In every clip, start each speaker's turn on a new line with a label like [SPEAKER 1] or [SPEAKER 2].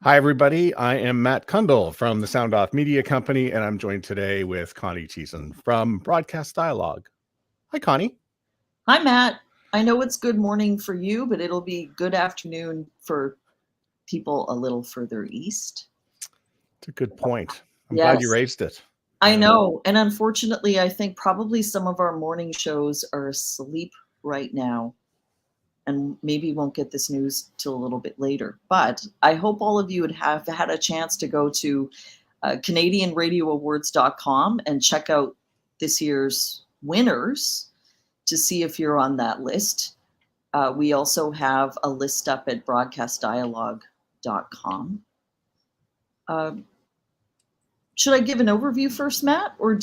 [SPEAKER 1] Hi, everybody. I am Matt Kundle from the Sound Off Media Company, and I'm joined today with Connie Thiessen from Broadcast Dialogue. Hi, Connie.
[SPEAKER 2] Hi, Matt. I know it's good morning for you, but it'll be good afternoon for people a little further east.
[SPEAKER 1] It's a good point. I'm glad you raised it.
[SPEAKER 2] I know. And unfortunately, I think probably some of our morning shows are asleep right now and maybe won't get this news till a little bit later. But I hope all of you would have had a chance to go to CanadianRadioAwards.com and check out this year's winners to see if you're on that list. We also have a list up at broadcastdialogue.com. Should I give an overview first, Matt, or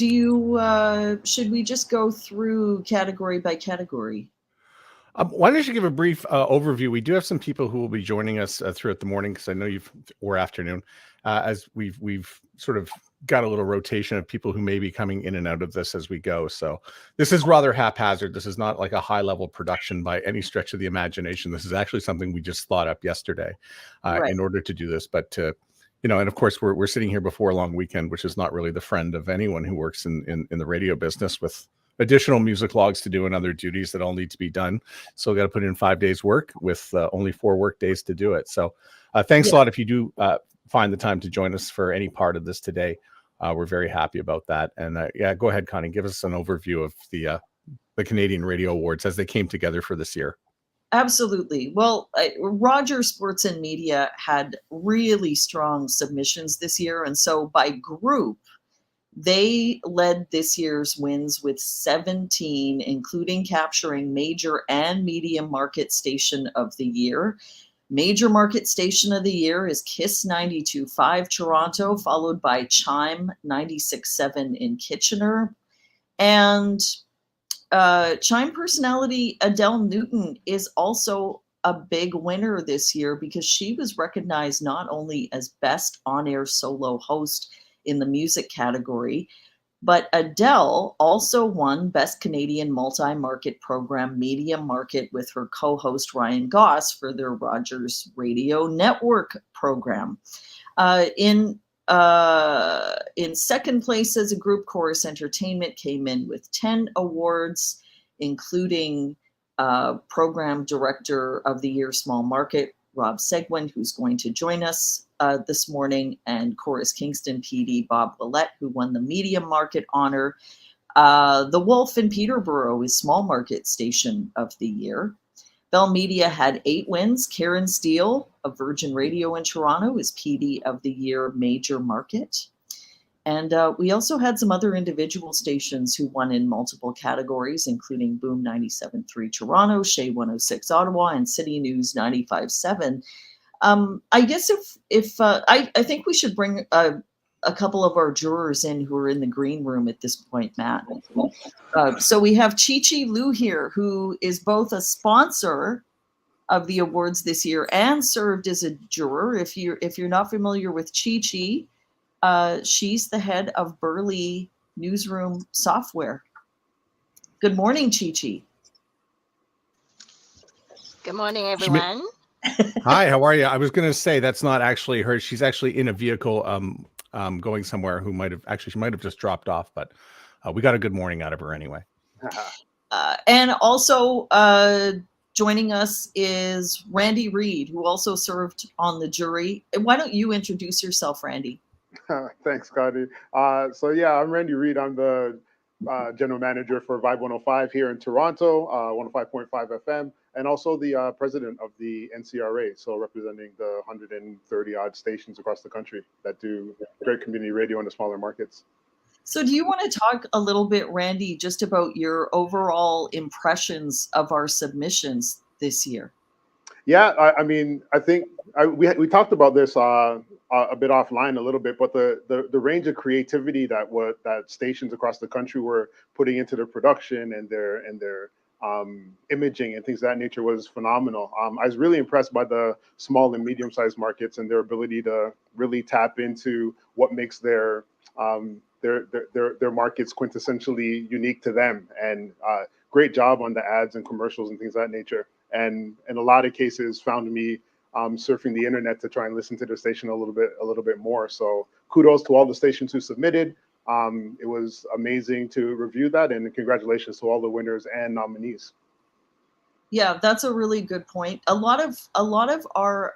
[SPEAKER 2] should we just go through category by category?
[SPEAKER 1] Why don't you give a brief overview? We do have some people who will be joining us throughout the morning, because I know or afternoon, as we've sort of got a little rotation of people who may be coming in and out of this as we go. So this is rather haphazard. This is not like a high level production by any stretch of the imagination. This is actually something we just thought up yesterday in order to do this. But and of course we're sitting here before a long weekend, which is not really the friend of anyone who works in the radio business, with additional music logs to do and other duties that all need to be done. So we got to put in 5 days work with only 4 work days to do it. So thanks a lot if you do find the time to join us for any part of this today. We're very happy about that. And go ahead, Connie, give us an overview of the Canadian Radio Awards as they came together for this year.
[SPEAKER 2] Absolutely. Well, Rogers Sports and Media had really strong submissions this year. And so by group, they led this year's wins with 17, including capturing Major and Medium Market Station of the Year. Major Market Station of the Year is KISS 92.5 Toronto, followed by Chime 96.7 in Kitchener. And Chime personality Adele Newton is also a big winner this year, because she was recognized not only as Best On-Air Solo Host in the music category, but Adele also won Best Canadian Multi-Market Program Medium Market with her co-host Ryan Goss for their Rogers Radio Network program. In second place as a group, Chorus Entertainment came in with 10 awards, including Program Director of the Year Small Market, Rob Seguin, who's going to join us this morning, and Chorus Kingston PD, Bob Willett, who won the Medium Market honor. The Wolf in Peterborough is Small Market Station of the Year. Bell Media had 8 wins. Karen Steele of Virgin Radio in Toronto is PD of the Year Major Market. And we also had some other individual stations who won in multiple categories, including Boom 97.3 Toronto, Shea 106 Ottawa, and City News 95.7. I guess I think we should bring a couple of our jurors in who are in the green room at this point, Matt. So we have Chi-Chi Liu here, who is both a sponsor of the awards this year and served as a juror. If you're not familiar with Chi-Chi, she's the head of Burli Newsroom Software. Good morning, Chi-Chi.
[SPEAKER 3] Good morning, everyone.
[SPEAKER 1] Hi, how are you? I was going to say that's not actually her. She's actually in a vehicle going somewhere. She might have just dropped off, but we got a good morning out of her anyway.
[SPEAKER 2] And also joining us is Randy Reed, who also served on the jury. Why don't you introduce yourself, Randy?
[SPEAKER 4] Thanks, Connie. So yeah, I'm Randy Reed. I'm the general manager for Vibe 105 here in Toronto, 105.5 FM, and also the president of the NCRA, so representing the 130 odd stations across the country that do great community radio in the smaller markets.
[SPEAKER 2] So do you want to talk a little bit, Randy, just about your overall impressions of our submissions this year?
[SPEAKER 4] Yeah, I mean, I think we talked about this a bit offline a little bit, but the range of creativity that stations across the country were putting into their production and their imaging and things of that nature was phenomenal. I was really impressed by the small and medium-sized markets and their ability to really tap into what makes their markets quintessentially unique to them, and great job on the ads and commercials and things of that nature. And in a lot of cases found me surfing the internet to try and listen to the station a little bit more. So kudos to all the stations who submitted. It was amazing to review that, and congratulations to all the winners and nominees.
[SPEAKER 2] Yeah, that's a really good point. A lot of our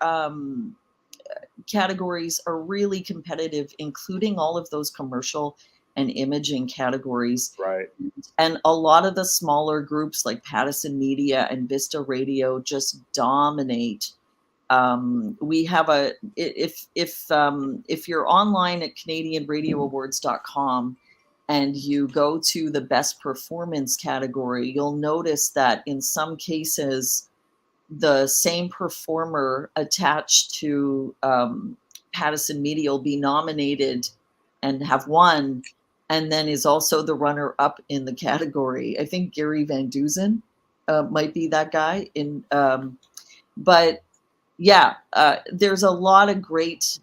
[SPEAKER 2] categories are really competitive, including all of those commercial and imaging categories.
[SPEAKER 4] Right.
[SPEAKER 2] And a lot of the smaller groups like Pattison Media and Vista Radio just dominate. We have if you're online at CanadianRadioAwards.com and you go to the best performance category, you'll notice that in some cases, the same performer attached to Pattison Media will be nominated and have won, and then is also the runner-up in the category. I think Gary Van Dusen might be that guy. But yeah, there's a lot of great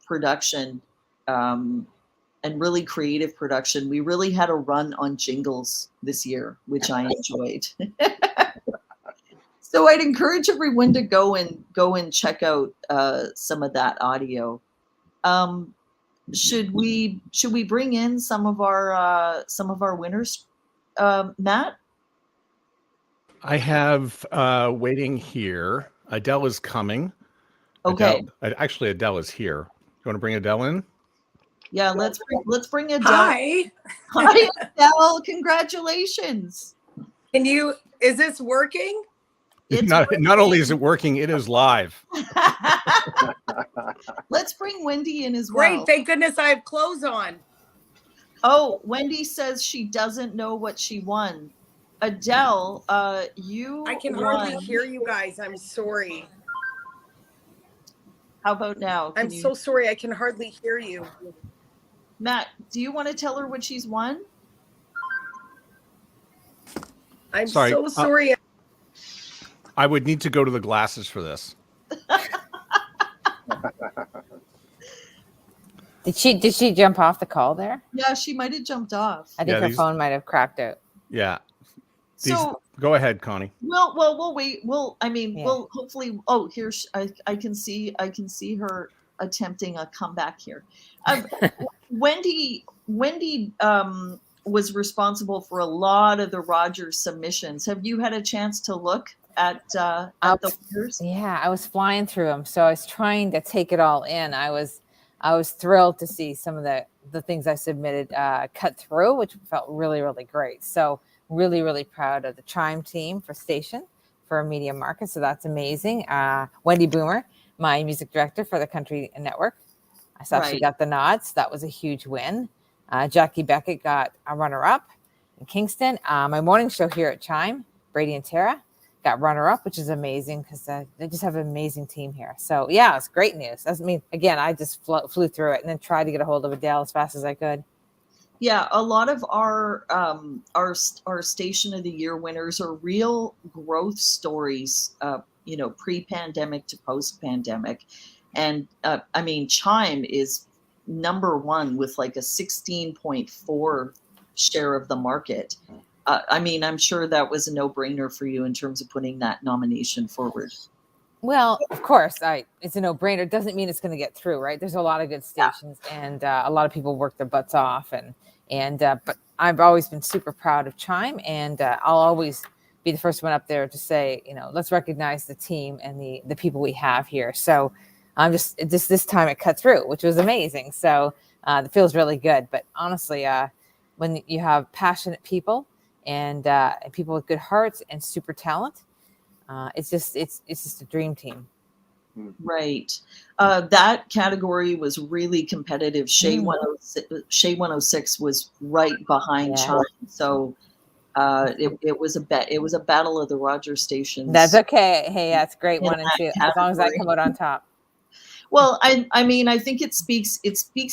[SPEAKER 2] production and really creative production. We really had a run on jingles this year, which I enjoyed. So I'd encourage everyone to go and check out some of that audio. Should we bring in some of our winners, Matt?
[SPEAKER 1] I have waiting here. Adele is coming.
[SPEAKER 2] Okay.
[SPEAKER 1] Adele is here. You want to bring Adele in?
[SPEAKER 2] Yeah, let's bring Adele.
[SPEAKER 5] Hi.
[SPEAKER 2] Hi, Adele. Congratulations.
[SPEAKER 5] Is this working?
[SPEAKER 1] Not only is it working, it is live.
[SPEAKER 2] Let's bring Wendy in as well.
[SPEAKER 5] Great. Thank goodness I have clothes on.
[SPEAKER 2] Oh, Wendy says she doesn't know what she won. Adele, you
[SPEAKER 5] I can
[SPEAKER 2] won.
[SPEAKER 5] hardly hear you guys. I'm sorry.
[SPEAKER 2] How about now?
[SPEAKER 5] I'm so sorry. I can hardly hear you.
[SPEAKER 2] Matt, do you want to tell her what she's won?
[SPEAKER 5] I'm so sorry.
[SPEAKER 1] I would need to go to the glasses for this.
[SPEAKER 6] Did she jump off the call there?
[SPEAKER 2] Yeah, she might have jumped off.
[SPEAKER 6] I think her phone might have cracked out.
[SPEAKER 1] Yeah.
[SPEAKER 2] So
[SPEAKER 1] go ahead, Connie.
[SPEAKER 2] We'll wait. We'll hopefully. Oh, here I can see her attempting a comeback here. Wendy was responsible for a lot of the Rogers submissions. Have you had a chance to look at the winners?
[SPEAKER 6] Yeah, I was flying through them, so I was trying to take it all in. I was thrilled to see some of the things I submitted cut through, which felt really, really great. So really, really proud of the Chime team for Station for Media Market. So that's amazing. Wendy Boomer, my music director for the Country Network. I saw she got the nods. That was a huge win. Jackie Beckett got a runner-up in Kingston. My morning show here at Chime, Brady and Tara, got runner-up, which is amazing because they just have an amazing team here. So yeah, it's great news. Again, I just flew through it and then tried to get a hold of Adele as fast as I could.
[SPEAKER 2] Yeah, a lot of our Station of the Year winners are real growth stories, pre-pandemic to post-pandemic. And Chime is number one with like a 16.4 share of the market. I'm sure that was a no-brainer for you in terms of putting that nomination forward.
[SPEAKER 6] Well, of course, it's a no-brainer. It doesn't mean it's going to get through, right? There's a lot of good stations, and a lot of people work their butts off, but I've always been super proud of Chime, and I'll always be the first one up there to say, let's recognize the team and the people we have here. So I'm just this time it cut through, which was amazing. So it feels really good. But honestly, when you have passionate people and people with good hearts and super talent, it's just a dream team.
[SPEAKER 2] Right. That category was really competitive. Shea 106 was right behind Chime. So it was a battle of the Rogers stations.
[SPEAKER 6] That's okay. Hey, that's great. 1 and 2, as long as I come out on top.
[SPEAKER 2] Well, I think it speaks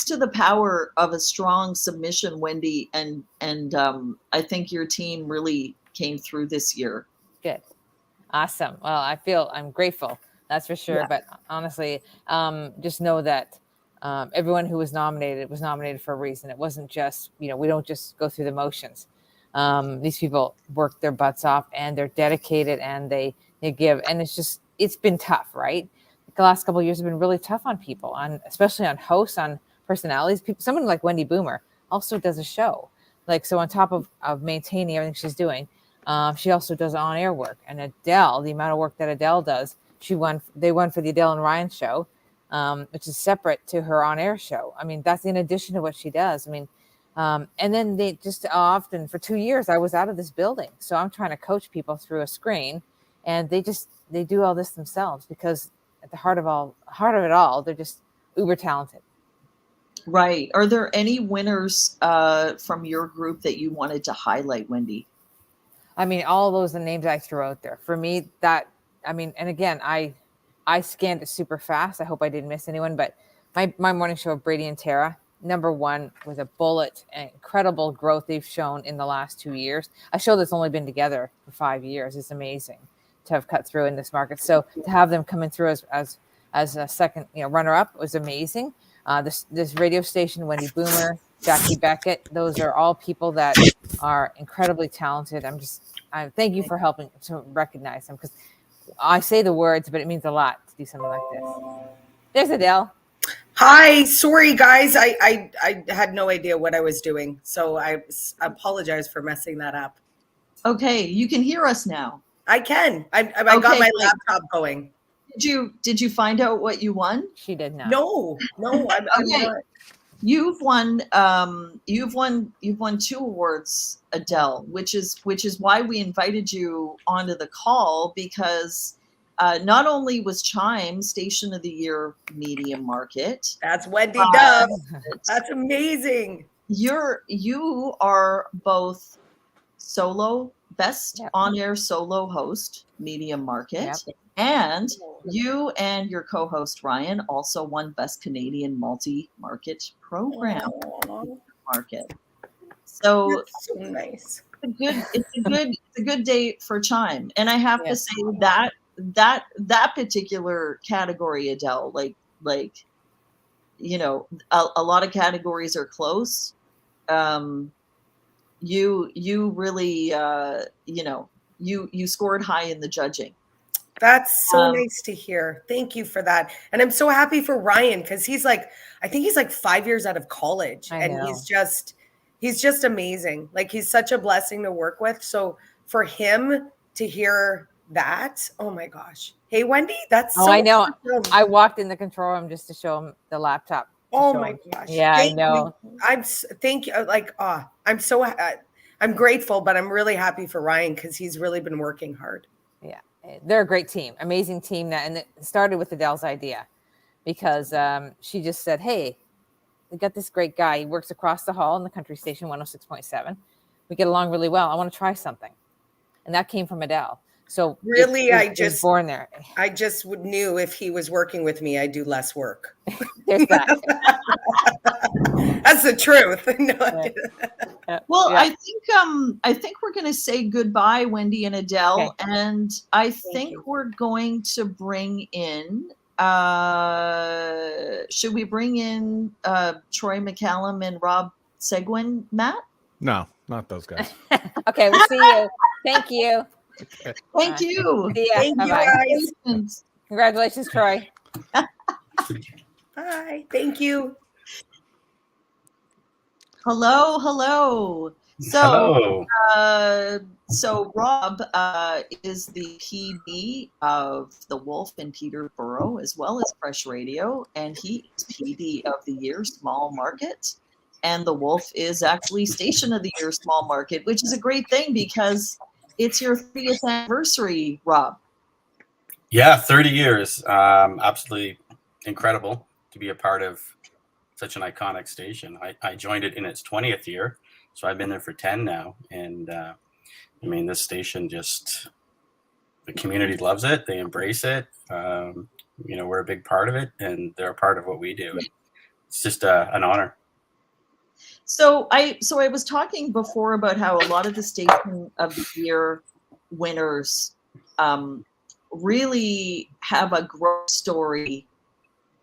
[SPEAKER 2] to the power of a strong submission, Wendy, and I think your team really came through this year.
[SPEAKER 6] Good. Awesome. Well, I'm grateful. That's for sure. Yeah. But honestly, just know that everyone who was nominated for a reason. It wasn't just, we don't just go through the motions. These people work their butts off and they're dedicated and they give. And it's just, it's been tough, right? The last couple of years have been really tough on people, especially on hosts, on personalities. Someone like Wendy Boomer also does a show. Like, so on top of maintaining everything she's doing, she also does on-air work. And Adele, the amount of work that Adele does, they won for the Adele and Ryan show, which is separate to her on-air show. I mean, that's in addition to what she does. I mean, and then they just often, for 2 years, I was out of this building. So I'm trying to coach people through a screen, and they do all this themselves, because at the heart of it all, they're just uber talented.
[SPEAKER 2] Right. Are there any winners from your group that you wanted to highlight, Wendy?
[SPEAKER 6] I mean, all those are the names I threw out there. For me, and again, I scanned it super fast. I hope I didn't miss anyone, but my morning show of Brady and Tara, #1 was a bullet, and incredible growth they've shown in the last 2 years. A show that's only been together for 5 years is amazing to have cut through in this market. So to have them coming through as a second, runner-up was amazing. This radio station, Wendy Boomer, Jackie Beckett, those are all people that are incredibly talented. I thank you for helping to recognize them, because I say the words, but it means a lot to do something like this. There's Adele.
[SPEAKER 5] Hi, sorry guys, I had no idea what I was doing, so I apologize for messing that up.
[SPEAKER 2] Okay, you can hear us now.
[SPEAKER 5] I can. I got my laptop going.
[SPEAKER 2] Did you find out what you won?
[SPEAKER 6] She did not.
[SPEAKER 5] No. I'm
[SPEAKER 2] Okay.
[SPEAKER 5] not.
[SPEAKER 2] You've won 2 awards, Adele, which is why we invited you onto the call, because not only was Chime Station of the Year Medium Market.
[SPEAKER 5] That's Wendy Dove. That's amazing.
[SPEAKER 2] You are both best on-air solo host, Medium Market. Yep. And you and your co-host Ryan also won Best Canadian Multi-Market Program Market. So
[SPEAKER 5] that's so nice.
[SPEAKER 2] It's a good day for Chime. And I have to say that particular category, Adele, like a lot of categories are close. You really you scored high in the judging.
[SPEAKER 5] That's so nice to hear. Thank you for that. And I'm so happy for Ryan, because I think he's like 5 years out of college, and he's just amazing. Like, he's such a blessing to work with. So for him to hear that, oh my gosh. Hey, Wendy, that's so
[SPEAKER 6] I know.
[SPEAKER 5] awesome.
[SPEAKER 6] I walked in the control room just to show him the laptop.
[SPEAKER 5] Oh my gosh.
[SPEAKER 6] Yeah, I know.
[SPEAKER 5] Thank you. I'm grateful, but I'm really happy for Ryan, because he's really been working hard.
[SPEAKER 6] Yeah, they're a great team, amazing team. And it started with Adele's idea, because she just said, hey, we got this great guy. He works across the hall in the country station, 106.7. We get along really well. I want to try something. And that came from Adele. So
[SPEAKER 5] really,
[SPEAKER 6] I just born there.
[SPEAKER 5] I just knew if he was working with me, I'd do less work.
[SPEAKER 6] There's that.
[SPEAKER 5] That's the truth.
[SPEAKER 2] Well, yeah. I think we're going to say goodbye, Wendy and Adele, and I think we're going to bring in. Should we bring in Troy McCallum and Rob Seguin, Matt?
[SPEAKER 1] No, not those guys.
[SPEAKER 6] Okay, we'll see you. Thank you.
[SPEAKER 2] Thank you.
[SPEAKER 6] See ya.
[SPEAKER 5] Thank
[SPEAKER 6] Bye-bye.
[SPEAKER 5] you, guys.
[SPEAKER 6] Congratulations, Troy.
[SPEAKER 5] Bye. Thank you.
[SPEAKER 2] Hello. So, so Rob is the PD of The Wolf in Peterborough, as well as Fresh Radio, and he is PD of the Year Small Market. And The Wolf is actually Station of the Year Small Market, which is a great thing, because it's your 30th anniversary, Rob.
[SPEAKER 7] Yeah, 30 years. Absolutely incredible to be a part of such an iconic station. I joined it in its 20th year, so I've been there for 10 now. And I mean, this station the community loves it. They embrace it. We're a big part of it, and they're a part of what we do. It's just an honor.
[SPEAKER 2] So I was talking before about how a lot of the Station of the Year winners really have a growth story,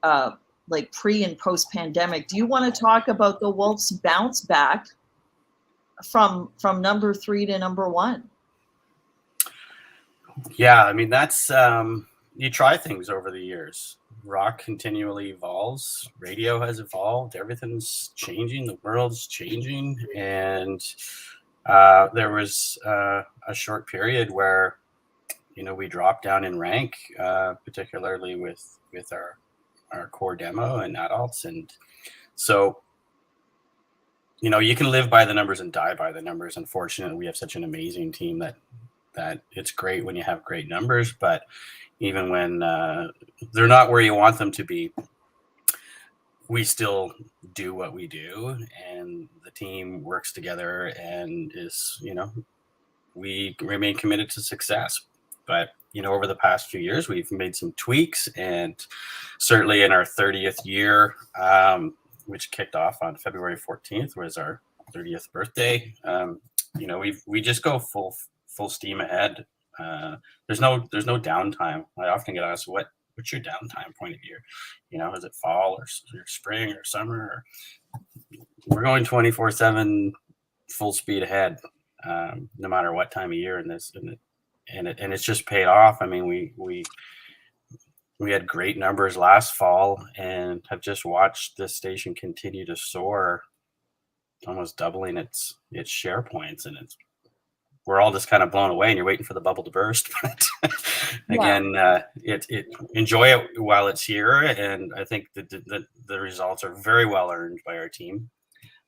[SPEAKER 2] like pre and post pandemic. Do you want to talk about the Wolf's bounce back from number 3 to number 1?
[SPEAKER 7] Yeah, I mean, that's you try things over the years. Rock continually evolves. Radio has evolved. Everything's changing. The world's changing. And there was a short period where, we dropped down in rank, particularly with our core demo and adults. And so, you can live by the numbers and die by the numbers. Unfortunately, we have such an amazing team that it's great when you have great numbers, but even when they're not where you want them to be, we still do what we do, and the team works together and is, we remain committed to success. But, over the past few years, we've made some tweaks, and certainly in our 30th year, which kicked off on February 14th, was our 30th birthday. We just go full steam ahead. There's no downtime. I often get asked, what's your downtime point of year? Is it fall or spring or summer? We're going 24/7, full speed ahead, no matter what time of year in this, and it's just paid off. I mean, we had great numbers last fall and have just watched this station continue to soar, almost doubling its share points, and we're all just kind of blown away, and you're waiting for the bubble to burst. But again, enjoy it while it's here, and I think the results are very well earned by our team.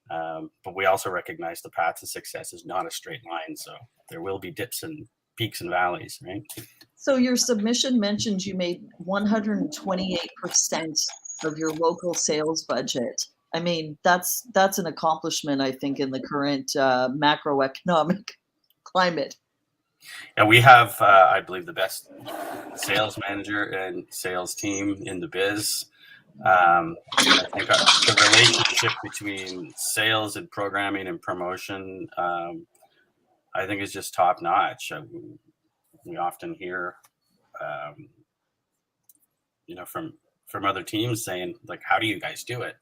[SPEAKER 7] But we also recognize the path to success is not a straight line, so there will be dips and peaks and valleys, right?
[SPEAKER 2] So your submission mentions you made 128% of your local sales budget. I mean, that's an accomplishment, I think, in the current macroeconomic climate.
[SPEAKER 7] Yeah, we have, I believe, the best sales manager and sales team in the biz. I think the relationship between sales and programming and promotion, I think, is just top notch. We often hear, from other teams saying, like, how do you guys do it?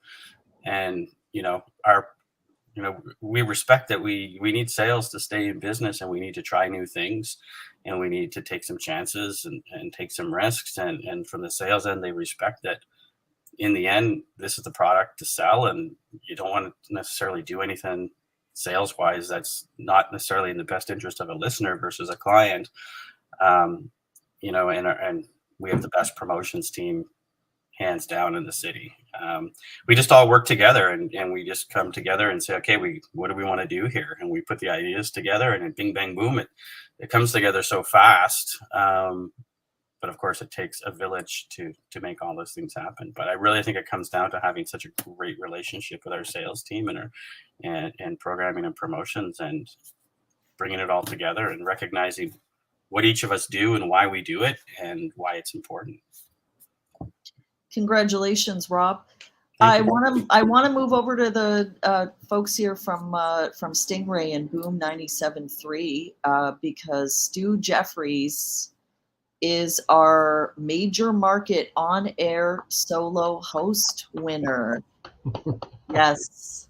[SPEAKER 7] And, we respect that we need sales to stay in business, and we need to try new things, and we need to take some chances and take some risks. And from the sales end, they respect that in the end, this is the product to sell, and you don't want to necessarily do anything sales wise that's not necessarily in the best interest of a listener versus a client. And we have the best promotions team hands down in the city. We just all work together, and we just come together and say, okay, what do we want to do here? And we put the ideas together, and bing, bang, boom, it comes together so fast. But of course, it takes a village to make all those things happen. But I really think it comes down to having such a great relationship with our sales team and programming and promotions, and bringing it all together and recognizing what each of us do and why we do it and why it's important.
[SPEAKER 2] Congratulations, Rob. I want to move over to the folks here from Stingray and Boom 97.3 because Stu Jeffries is our major market on-air solo host winner. Yes.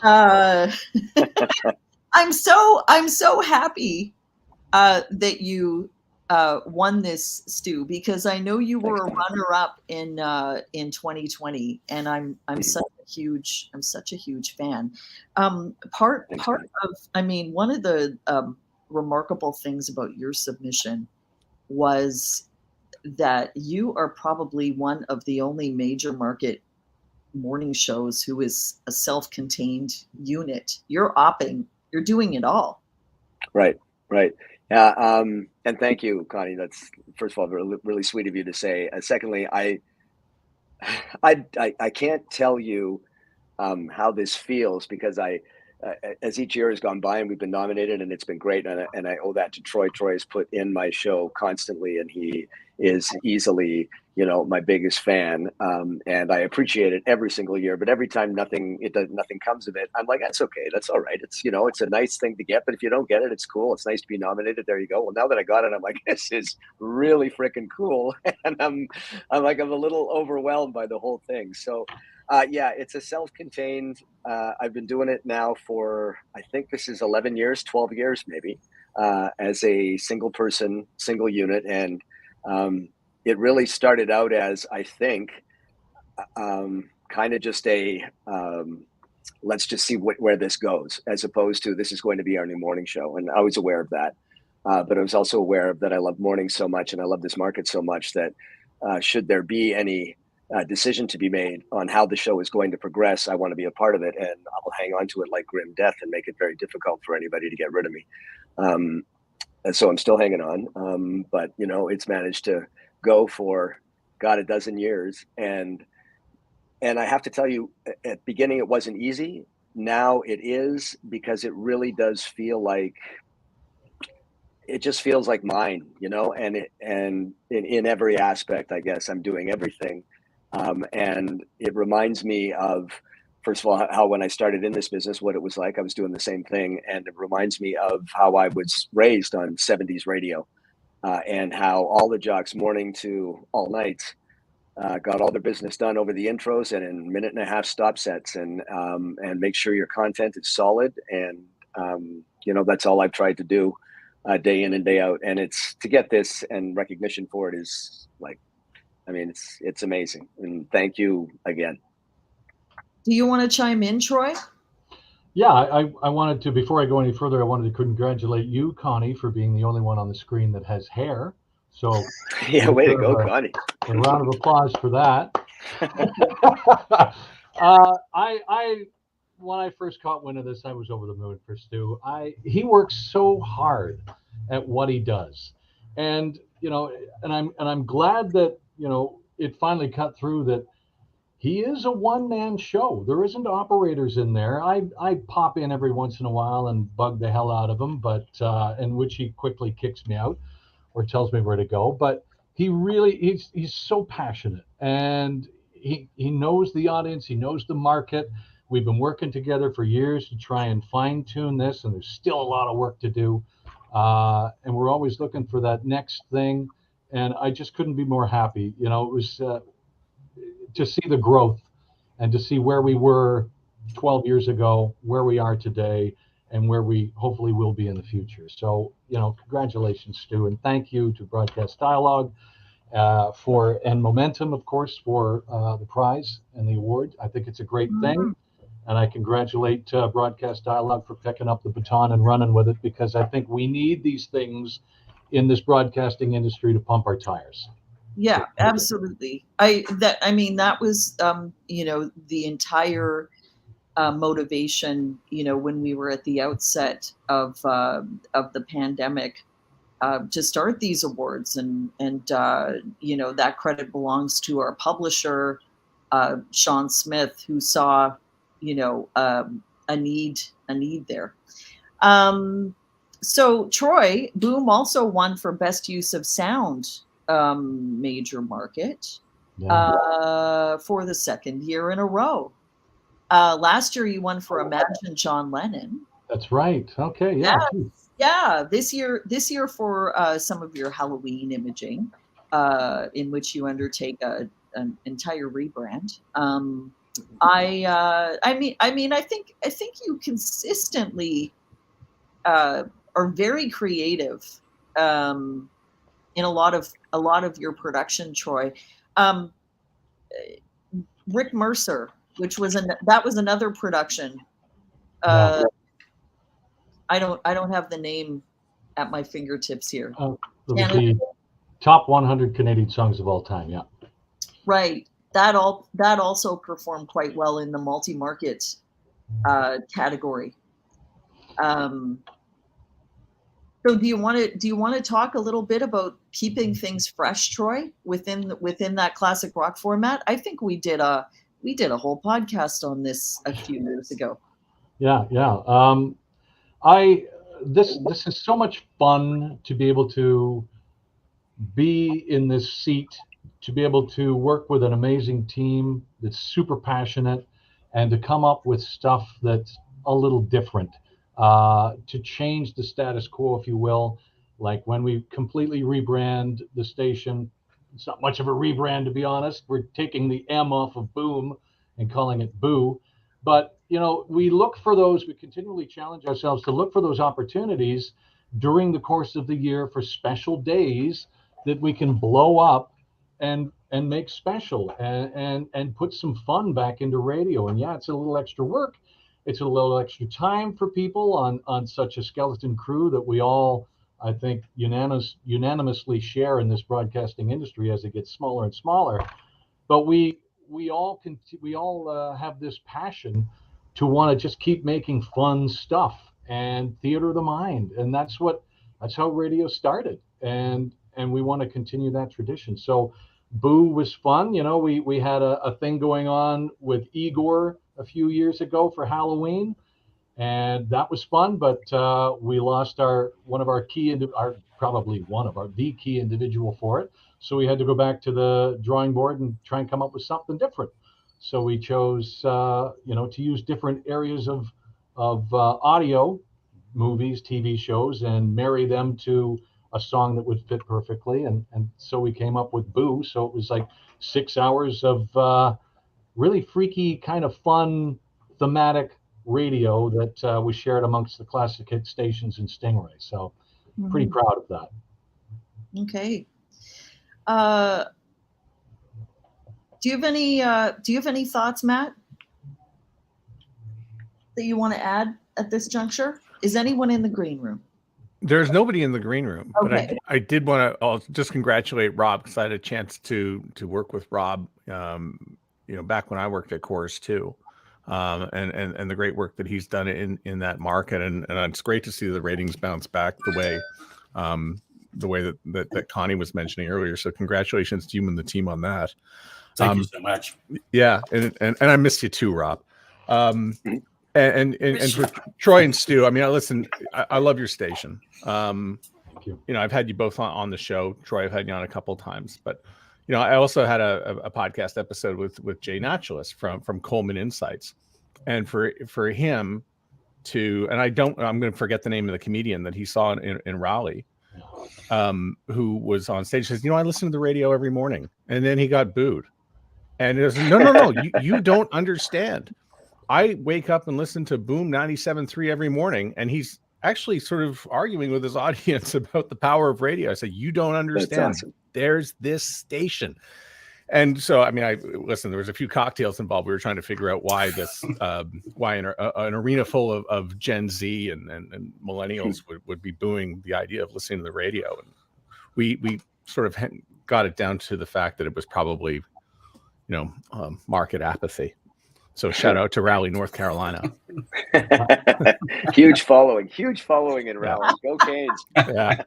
[SPEAKER 2] I'm so happy that you won this, Stu, because I know you were a runner-up in 2020, and I'm such a huge fan. Part of, I mean, one of the remarkable things about your submission was that you are probably one of the only major market morning shows who is a self-contained unit. You're opping, you're doing it all.
[SPEAKER 8] Right. Yeah, and thank you, Connie. That's, first of all, really, really sweet of you to say. Secondly, I can't tell you how this feels, because as each year has gone by and we've been nominated, and it's been great, and I owe that to Troy. Troy has put in my show constantly, and he is easily, my biggest fan, and I appreciate it every single year. But every time nothing comes of it, I'm like, that's okay, that's all right. It's it's a nice thing to get, but if you don't get it, it's cool. It's nice to be nominated. There you go. Well, now that I got it, I'm like, this is really freaking cool, and I'm a little overwhelmed by the whole thing. So. Yeah, it's a self-contained. I've been doing it now for, I think this is 11 years, 12 years maybe, as a single person, single unit. And it really started out as, I think, kind of just a let's just see where this goes, as opposed to this is going to be our new morning show. And I was aware of that. But I was also aware of that I love mornings so much and I love this market so much that should there be any decision to be made on how the show is going to progress, I want to be a part of it, and I'll hang on to it like grim death and make it very difficult for anybody to get rid of me. And so I'm still hanging on, but you know, it's managed to go for God, a dozen years, and I have to tell you, at the beginning it wasn't easy. Now it is, because it really does feel like, it just feels like mine, you know, and in every aspect, I guess I'm doing everything. And it reminds me of, first of all, how when I started in this business, what it was like. I was doing the same thing. And it reminds me of how I was raised on 70s radio, and how all the jocks, morning to all night, got all their business done over the intros and in 1.5-minute stop sets, and make sure your content is solid. And, you know, that's all I've tried to do day in and day out. And it's, to get this and recognition for it is like, I mean, it's amazing. And thank you again.
[SPEAKER 2] Do you want to chime in, Troy?
[SPEAKER 9] Yeah, I wanted to, before I go any further, I wanted to congratulate you, Connie, for being the only one on the screen that has hair. So
[SPEAKER 8] yeah, way to go, Connie.
[SPEAKER 9] A round of applause for that. When I first caught wind of this, I was over the moon for Stu. He works so hard at what he does, and you know, and I'm glad that, you know, it finally cut through that he is a one-man show. There isn't operators in there. I pop in every once in a while and bug the hell out of him, but in which he quickly kicks me out or tells me where to go. But he's so passionate, and he knows the audience, he knows the market. We've been working together for years to try and fine tune this, and there's still a lot of work to do. And we're always looking for that next thing. And I just couldn't be more happy. You know, it was to see the growth and to see where we were 12 years ago, where we are today, and where we hopefully will be in the future. So, you know, congratulations, Stu, and thank you to Broadcast Dialogue and Momentum, of course, for the prize and the award. I think it's a great thing. And I congratulate Broadcast Dialogue for picking up the baton and running with it, because I think we need these things in this broadcasting industry to pump our tires.
[SPEAKER 2] Yeah, absolutely. That was, you know, the entire motivation, you know, when we were at the outset of the pandemic, to start these awards, and you know, that credit belongs to our publisher, Sean Smith, who saw, you know, a need there. So Troy, Boom also won for Best Use of Sound, major market, for the second year in a row. Last year you won for Imagine John Lennon.
[SPEAKER 9] That's right. Okay. Yeah.
[SPEAKER 2] Yeah. This year for some of your Halloween imaging, in which you undertake an entire rebrand. I think you consistently are very creative in a lot of your production, Troy. Rick Mercer, which was that was another production. I don't have the name at my fingertips here.
[SPEAKER 9] The top 100 Canadian songs of all time. Yeah.
[SPEAKER 2] Right. That also performed quite well in the multi-market category. So do you want to talk a little bit about keeping things fresh, Troy, within that classic rock format? I think we did a whole podcast on this a few years ago.
[SPEAKER 9] Yeah. This is so much fun to be able to be in this seat, to be able to work with an amazing team that's super passionate, and to come up with stuff that's a little different, to change the status quo, if you will. Like when we completely rebrand the station, it's not much of a rebrand, to be honest. We're taking the M off of Boom and calling it Boo. But, you know, we continually challenge ourselves to look for those opportunities during the course of the year for special days that we can blow up and make special and put some fun back into radio. And yeah, it's a little extra work. It's a little extra time for people on such a skeleton crew that we all, I think, unanimously share in this broadcasting industry as it gets smaller and smaller. But we all have this passion to want to just keep making fun stuff and theater of the mind, and that's how radio started, and we want to continue that tradition. So Boo was fun. You know, we had a thing going on with Igor a few years ago for Halloween, and that was fun. But we lost the key individual for it. So we had to go back to the drawing board and try and come up with something different. So we chose, to use different areas of audio, movies, TV shows, and marry them to a song that would fit perfectly. And so we came up with Boo. So it was like 6 hours of really freaky, kind of fun, thematic radio that we shared amongst the classic hit stations in Stingray. So pretty proud of that.
[SPEAKER 2] Okay. Do you have any thoughts, Matt, that you want to add at this juncture? Is anyone in the green room?
[SPEAKER 1] There's nobody in the green room,
[SPEAKER 2] Okay.
[SPEAKER 1] but I did want to just congratulate Rob, because I had a chance to work with Rob, back when I worked at Chorus too, and the great work that he's done in that market, and it's great to see the ratings bounce back the way that Connie was mentioning earlier. So congratulations to you and the team on that.
[SPEAKER 7] Thank you so much.
[SPEAKER 1] Yeah, and I missed you too, Rob. And for Troy and Stu, I mean, I love your station.
[SPEAKER 9] Thank you.
[SPEAKER 1] I've had you both on the show. Troy, I've had you on a couple of times, but I also had a podcast episode with Jay Naturalist from Coleman Insights, and for him to, and I'm going to forget the name of the comedian that he saw in Raleigh, who was on stage, says, I listen to the radio every morning, and then he got booed, and it was no, you don't understand. I wake up and listen to Boom 97.3 every morning, and he's actually sort of arguing with his audience about the power of radio. I said, you don't understand.
[SPEAKER 8] That's awesome.
[SPEAKER 1] There's this station. And so, I mean, there was a few cocktails involved. We were trying to figure out why this, why an arena full of Gen Z and millennials would be booing the idea of listening to the radio. And we sort of got it down to the fact that it was probably, market apathy. So shout out to Raleigh, North Carolina.
[SPEAKER 8] Huge following in Raleigh. Go Canes.
[SPEAKER 1] Yeah.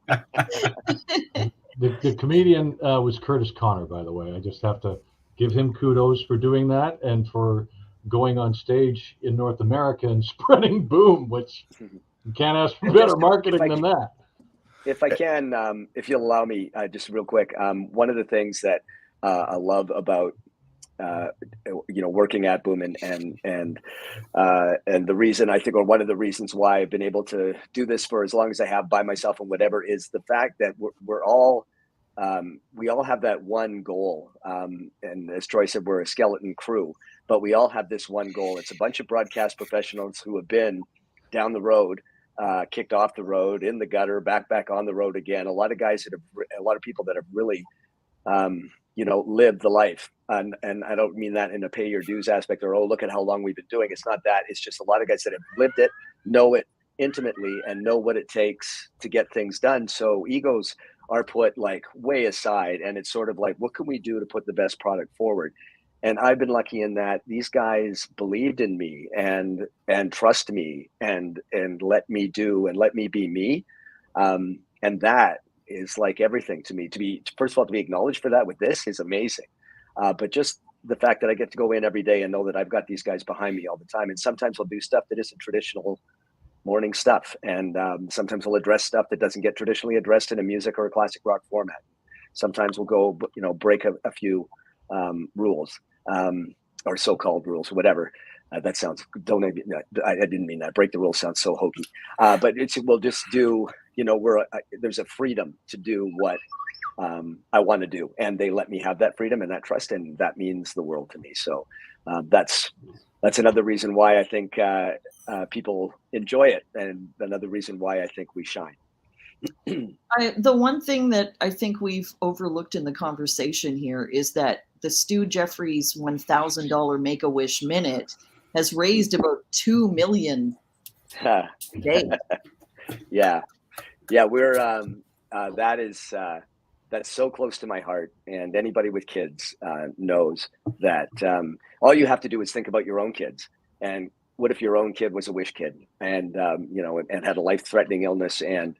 [SPEAKER 9] The comedian was Curtis Connor, by the way. I just have to give him kudos for doing that and for going on stage in North America and spreading Boom, which you can't ask for better marketing than that.
[SPEAKER 8] If I can, if you'll allow me, just real quick, one of the things that I love about working at Boom and the reason I think, or one of the reasons why I've been able to do this for as long as I have by myself and whatever, is the fact that we're all we all have that one goal. And as Troy said, we're a skeleton crew, but we all have this one goal. It's a bunch of broadcast professionals who have been down the road, kicked off the road, in the gutter, back on the road again. A lot of people that have really live the life. And I don't mean that in a pay your dues aspect or, oh, look at how long we've been doing. It's not that. It's just a lot of guys that have lived it, know it intimately, and know what it takes to get things done. So egos are put like way aside, and it's sort of like, what can we do to put the best product forward? And I've been lucky in that these guys believed in me and trust me and let me do and let me be me. And that is like everything to me. First of all, to be acknowledged for that with this is amazing. But just the fact that I get to go in every day and know that I've got these guys behind me all the time. And sometimes I'll do stuff that isn't traditional morning stuff. And sometimes I'll address stuff that doesn't get traditionally addressed in a music or a classic rock format. Sometimes we'll go, break a few rules or so-called rules, whatever. That sounds, I didn't mean that. Break the rules sounds so hokey. But we'll just do, there's a freedom to do what I want to do, and they let me have that freedom and that trust, and that means the world to me. So that's another reason why I think people enjoy it, and another reason why I think we shine.
[SPEAKER 2] The one thing that I think we've overlooked in the conversation here is that the Stu Jeffries $1,000 Make-A-Wish minute has raised about $2 million today.
[SPEAKER 8] Yeah, we're that's so close to my heart, and anybody with kids knows that all you have to do is think about your own kids. And what if your own kid was a Wish kid, and and had a life-threatening illness, and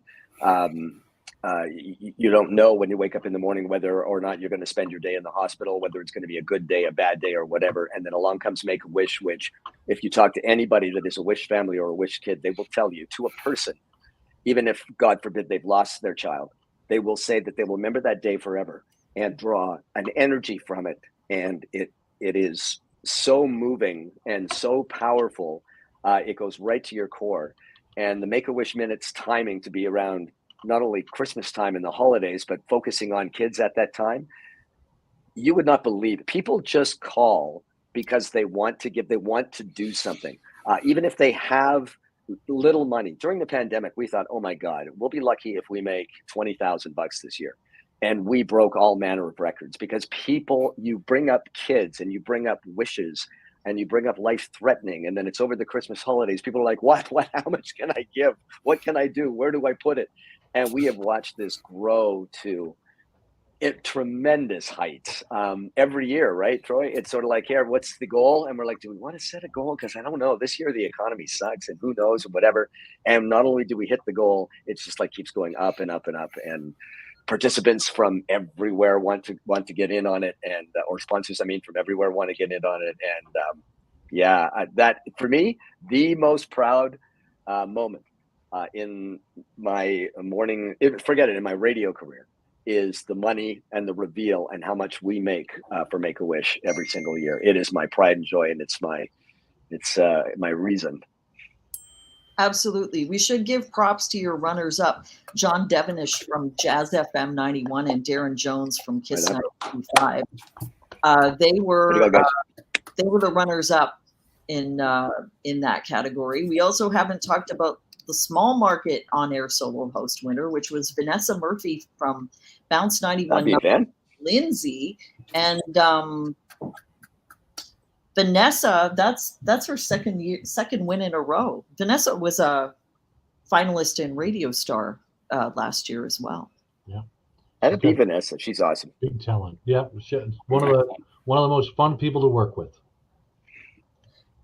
[SPEAKER 8] you don't know when you wake up in the morning whether or not you're going to spend your day in the hospital, whether it's going to be a good day, a bad day, or whatever. And then along comes Make-A-Wish, which, if you talk to anybody that is a Wish family or a Wish kid, they will tell you to a person, even if, God forbid, they've lost their child, they will say that they will remember that day forever and draw an energy from it. And it is so moving and so powerful. It goes right to your core. And the Make-A-Wish minute's timing to be around not only Christmas time and the holidays, but focusing on kids at that time, you would not believe it. People just call because they want to give, they want to do something. Even if they have little money. During the pandemic, we thought, oh my God, we'll be lucky if we make $20,000 this year. And we broke all manner of records because people, you bring up kids and you bring up wishes and you bring up life-threatening, and then it's over the Christmas holidays. People are like, what, how much can I give? What can I do? Where do I put it? And we have watched this grow to tremendous heights every year, right, Troy? It's sort of like, here, what's the goal? And we're like, do we want to set a goal? Because I don't know. This year the economy sucks, and who knows, and whatever. And not only do we hit the goal, it's just like keeps going up and up and up. And participants from everywhere want to get in on it, and or sponsors, I mean, from everywhere want to get in on it. And that for me, the most proud moment in my morning, in my radio career, is the money and the reveal and how much we make for Make-A-Wish every single year. It is my pride and joy, and it's my reason.
[SPEAKER 2] Absolutely. We should give props to your runners up, John Devenish from Jazz FM 91 and Darren Jones from Kiss 95. They were the runners up in that category. We also haven't talked about the small market on-air solo host winner, which was Vanessa Murphy from Bounce 91, Lindsay, and Vanessa, that's her second win in a row. Vanessa was a finalist in Radio Star last year as well.
[SPEAKER 9] Yeah,
[SPEAKER 8] and be Vanessa, she's awesome.
[SPEAKER 9] Big talent. Yeah, one of the most fun people to work with.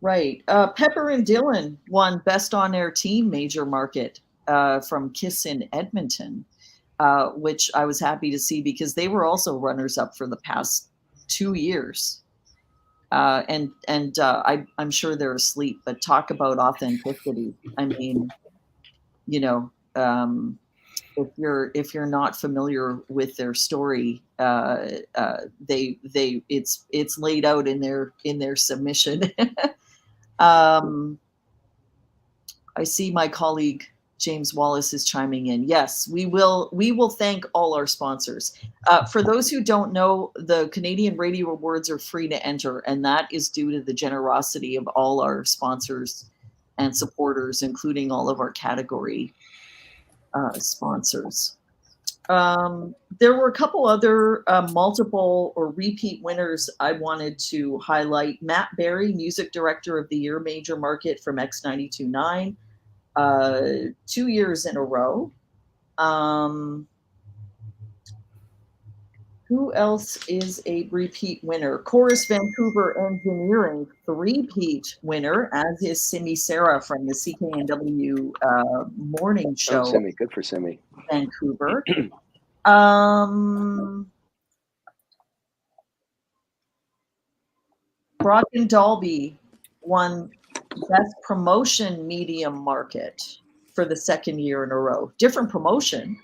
[SPEAKER 2] Right. Pepper and Dylan won Best On Air Team Major Market from Kiss in Edmonton, which I was happy to see because they were also runners up for the past 2 years. I'm sure they're asleep, but talk about authenticity. I mean, if you're not familiar with their story, it's laid out in their submission. I see my colleague James Wallace is chiming in. Yes, we will thank all our sponsors. For those who don't know, the Canadian Radio Awards are free to enter, and that is due to the generosity of all our sponsors and supporters, including all of our category sponsors. There were a couple other multiple or repeat winners I wanted to highlight. Matt Berry, Music Director of the Year Major Market from X92.9. 2 years in a row. Who else is a repeat winner? Chorus Vancouver Engineering, three-peat winner, as is Simi Sarah from the CKNW morning show.
[SPEAKER 8] Oh, Simi, good for Simi.
[SPEAKER 2] Vancouver. Brocken Dalby won Best Promotion Medium Market for the second year in a row. Different promotion,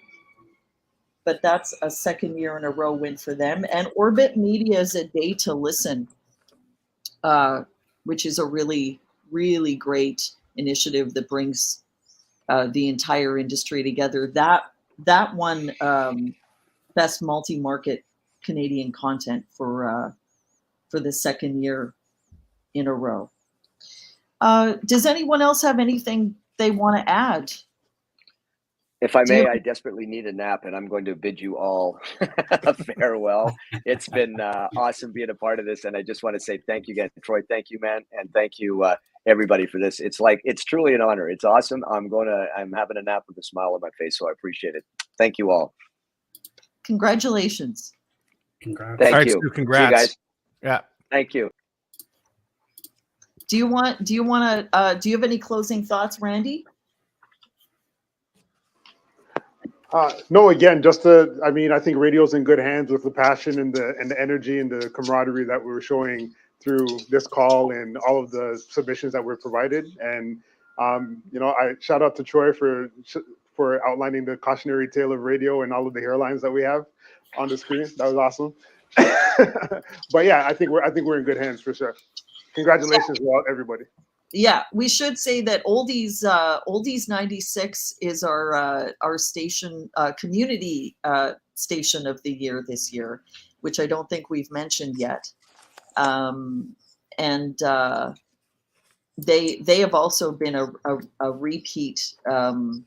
[SPEAKER 2] but that's a second year in a row win for them. And Orbit Media's A Day to Listen, which is a really, really great initiative that brings the entire industry together. That won Best Multi-Market Canadian Content for the second year in a row. Does anyone else have anything they want to add?
[SPEAKER 8] If I may, I desperately need a nap, and I'm going to bid you all farewell. It's been awesome being a part of this, and I just want to say thank you again, Troy. Thank you, man, and thank you everybody for this. It's truly an honor. It's awesome. I'm having a nap with a smile on my face, so I appreciate it. Thank you all.
[SPEAKER 2] Congratulations.
[SPEAKER 7] Congrats.
[SPEAKER 8] Thank
[SPEAKER 1] All right,
[SPEAKER 8] you.
[SPEAKER 1] Stu, congrats.
[SPEAKER 8] See you guys.
[SPEAKER 1] Yeah.
[SPEAKER 8] Thank you.
[SPEAKER 2] Do you have any closing thoughts, Randy?
[SPEAKER 4] No, again, I think radio's in good hands with the passion and the energy and the camaraderie that we were showing through this call and all of the submissions that were provided. And I shout out to Troy for outlining the cautionary tale of radio and all of the hairlines that we have on the screen. That was awesome. But yeah, I think we're in good hands for sure. Congratulations to everybody.
[SPEAKER 2] Yeah, we should say that Oldies 96 is our station, community station of the year this year, which I don't think we've mentioned yet. And they have also been a repeat
[SPEAKER 4] nominee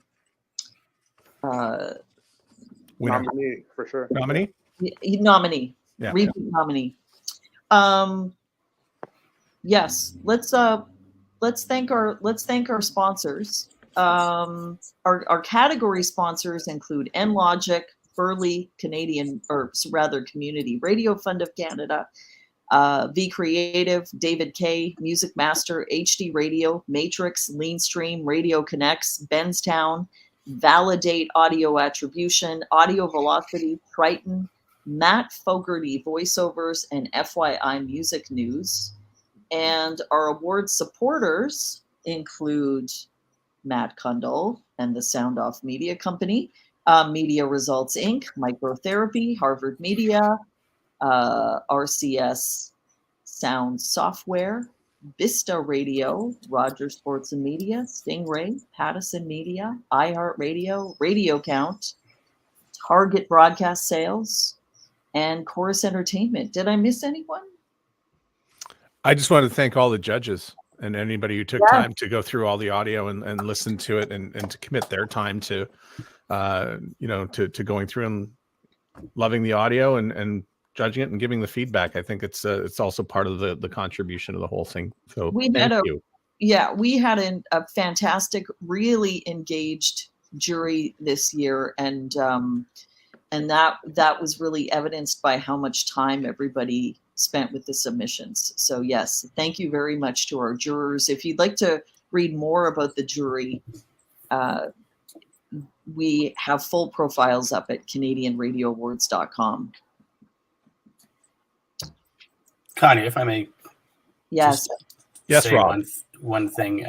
[SPEAKER 4] for sure.
[SPEAKER 1] Nominee.
[SPEAKER 2] Yeah. Repeat nominee. Yes, let's thank our sponsors. Our category sponsors include NLogic, Burli, Community Radio Fund of Canada, vCreative, David Kaye, MusicMaster, HD Radio, Matrix, Leanstream, Radio Connects, Benztown, Validate Audio Attribution, AudioVelocity, Triton, Matt Fogarty Voiceovers, and FYI Music News. And our award supporters include Matt Kundle and the Sound Off Media Company, Media Results Inc., Microtherapy, Harvard Media, RCS Sound Software, Vista Radio, Rogers Sports and Media, Stingray, Pattison Media, iHeartRadio, Radio Count, Target Broadcast Sales, and Chorus Entertainment. Did I miss anyone?
[SPEAKER 1] I just want to thank all the judges and anybody who took time to go through all the audio and listen to it and to commit their time to, to going through and loving the audio and judging it and giving the feedback. I think it's also part of the contribution of the whole thing. So thank you.
[SPEAKER 2] Yeah, we had a fantastic, really engaged jury this year, and that was really evidenced by how much time everybody spent with the submissions. So yes, thank you very much to our jurors. If you'd like to read more about the jury, we have full profiles up at CanadianRadioAwards.com.
[SPEAKER 7] Connie, if I may,
[SPEAKER 2] yes,
[SPEAKER 7] say Rob. One thing,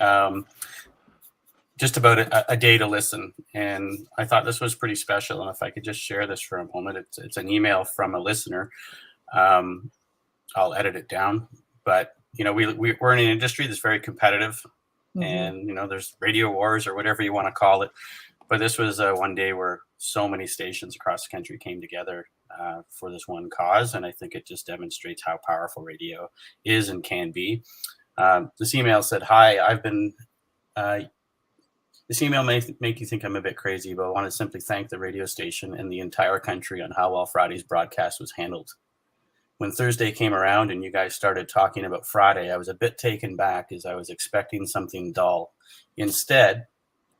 [SPEAKER 7] just about a day to listen, and I thought this was pretty special. And if I could just share this for a moment, it's an email from a listener. I'll edit it down, but we're in an industry that's very competitive, and there's radio wars or whatever you want to call it. But this was one day where so many stations across the country came together for this one cause, and I think it just demonstrates how powerful radio is and can be. This email said, "Hi, I've been." This email may make you think I'm a bit crazy, but I want to simply thank the radio station and the entire country on how well Friday's broadcast was handled. When Thursday came around and you guys started talking about Friday, I was a bit taken back as I was expecting something dull. Instead,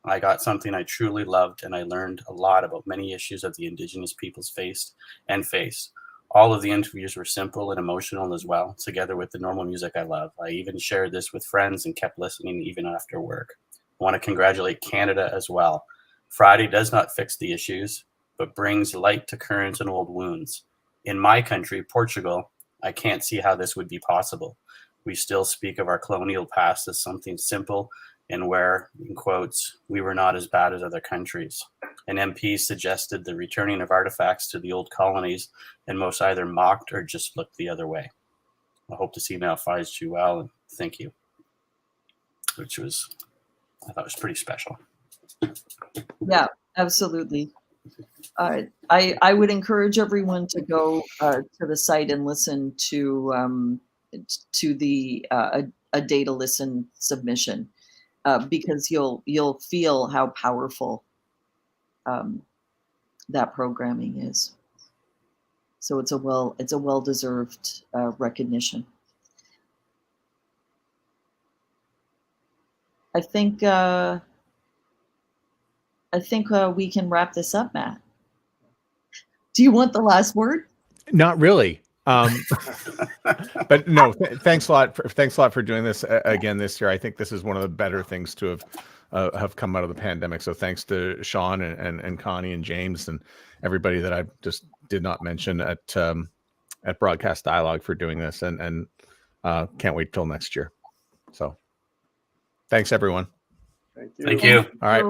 [SPEAKER 7] I got something I truly loved, and I learned a lot about many issues that the Indigenous peoples faced and face. All of the interviews were simple and emotional as well, together with the normal music I love. I even shared this with friends and kept listening even after work. I want to congratulate Canada as well. Friday does not fix the issues, but brings light to current and old wounds. In my country, Portugal, I can't see how this would be possible. We still speak of our colonial past as something simple and where, in quotes, we were not as bad as other countries. An MP suggested the returning of artifacts to the old colonies, and most either mocked or just looked the other way. I hope this email finds you well, and thank you. Which was, I thought was pretty special.
[SPEAKER 2] Yeah, absolutely. I would encourage everyone to go to the site and listen to the a data listen submission, because you'll feel how powerful that programming is. So it's a well-deserved recognition. I think we can wrap this up, Matt. Do you want the last word?
[SPEAKER 1] Not really. But no, thanks a lot. Thanks a lot for doing this again this year. I think this is one of the better things to have come out of the pandemic. So thanks to Sean and Connie and James and everybody that I just did not mention at Broadcast Dialogue for doing this, and can't wait till next year. So thanks everyone.
[SPEAKER 4] Thank you.
[SPEAKER 7] Thank you.
[SPEAKER 1] All right.